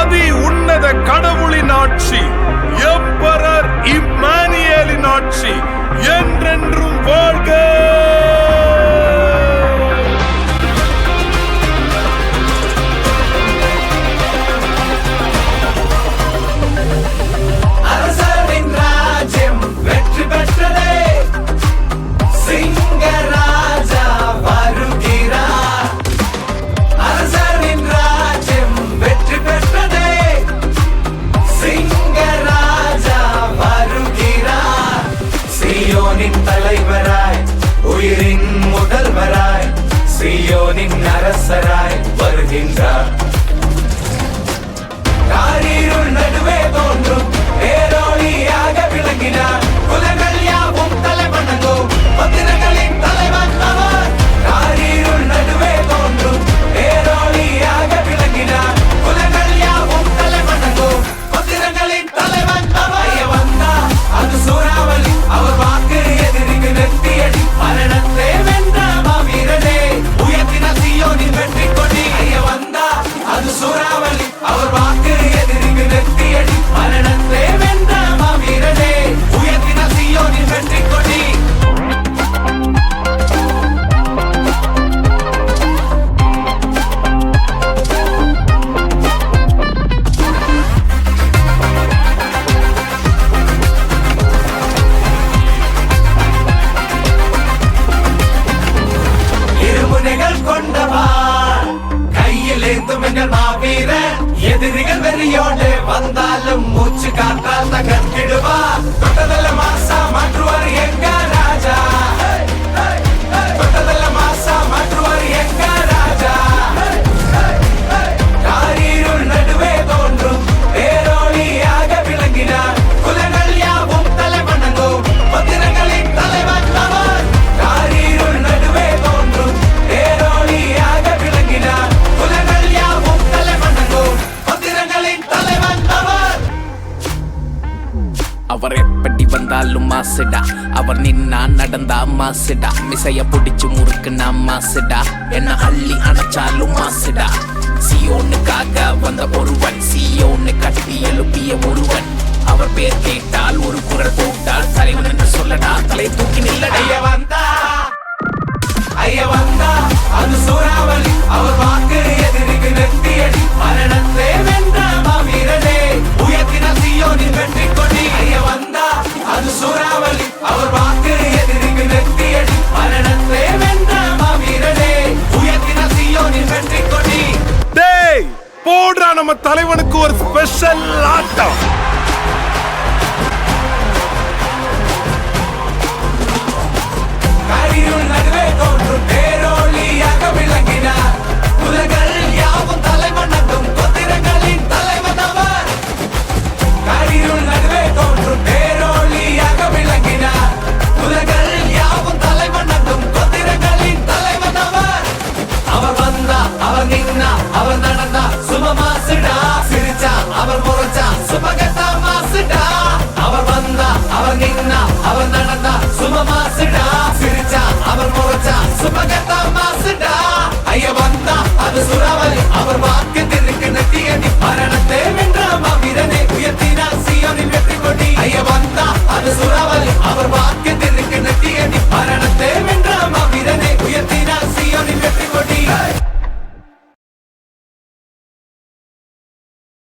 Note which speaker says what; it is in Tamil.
Speaker 1: அதி உன்னத கடவுளின் ஆட்சி, எம்பரர் இம்மானுவேலின் ஆட்சி என்றென்றும் வாழ்க.
Speaker 2: தலைவராய், உயிரின் முதல்வராய், சீயோனின் அரசராய் வருகின்றார். காரிருள் நடுவே தோன்றும் பேரொளியாக விளங்கினார். குலங்கள் யாவும் தலைவணங்கும் பத்திரங்களின் தலைவன் அவர். காரிருள் நடுவே தோன்றும் பேரொளியாக விளங்கினார். குலங்கள் யாவும் தலைவணங்கும் பத்திரங்களின் தலைவன் அவர். வந்தா அது சூறாவளி, அவர் வாக்கு எதிரிக்கு நெத்தியடி. மரணத்தை வென்ற மாவீரனே, உயர்த்தின சீயோனின் வெற்றி கொடி. வந்தா அது சூறாவளி, அவர் வாக்கு எதிரிக்கு நெத்தியடி. மரணத்தை வென்ற மாவீரனே, உயர்த்தின சீயோனின் வெற்றி கொடி. எதிரிகள் வெறியோடு வந்தாலும் மூச்சு காற்றால் தகர்த்திடுவார். தொட்டதல்ல மாசா மாற்றுவார் எங்க ராஜா. தொட்டதல்ல மாசா மாற்றுவார் எங்க ராஜா. காரிருள் நடுவே தோன்றும் பேரொளியாக விளங்கினார். குலங்கள் யாவும் தலைவணங்கும் பத்திரங்களின் தலைவன் அவர். காரிருள் நடுவே தோன்றும் பேரொளியாக விளங்கினார். குலங்கள் யாவும் தலைவணங்கும் பத்திரங்களின் தலைவன் அவர்.
Speaker 3: அவர் எப்படி வந்தாலும் மாசுடா, அவர் நின்னா நடந்தா மாசுடா. மிசைய பிடிச்சு முறுக்குனா மாசுடா, என்ன அள்ளி அணைச்சாலும் மாசுடா. சியோனுக்காக வந்த ஒருவன், சியோனு கட்டி எழுப்பிய ஒருவன். அவர் பேர் கேட்டால் ஒரு குரல் போட்டால் தலைவன் என்று சொல்லடா, தலை தூக்கி நில்லடா.
Speaker 2: ஐயா வந்தா அது சூறாவளி, அவர் வாக்கு எதிரிக்கு நெத்தியடி. மரணத்தை வென்ற மாவீரனே, உயர்த்தின சீயோனின் வெற்றி கொடி. ஐயா வந்தா அது சூறாவளி, அவர் வாக்கு எதிரிக்கு நெத்தியடி. மரணத்தை வென்ற மாவீரனே, உயர்த்தின சீயோனின் வெற்றி கொடி.
Speaker 1: டேய் போடுறா, நம்ம தலைவனுக்கு ஒரு ஸ்பெஷல் ஆட்டம்.
Speaker 2: காரிருள் நடுவே தோன்றும் பேரொளியாக விளங்கினார். உலகள் யாவும் தலைவணங்கும் பத்திரங்களின் தலைவன் அவர். காரிருள் நடுவே தோன்றும் பேரொளியாக விளங்கினார். உலகள் யாவும் தலைவணங்கும் பத்திரங்களின் தலைவன் அவர். அவர் வந்தா, அவர் நின்னா, அவர் நடந்தா சுமமாசுடா. சிரிச்சா, அவர் முறைச்சா சுபகத்தா மாசுடா. அவர் வந்தா, அவர் நின்னா, அவர் நடந்தா சுமமாசுடா. சிரிச்சா, அவர் முறைச்சா சுபகத்தா மாசுடா.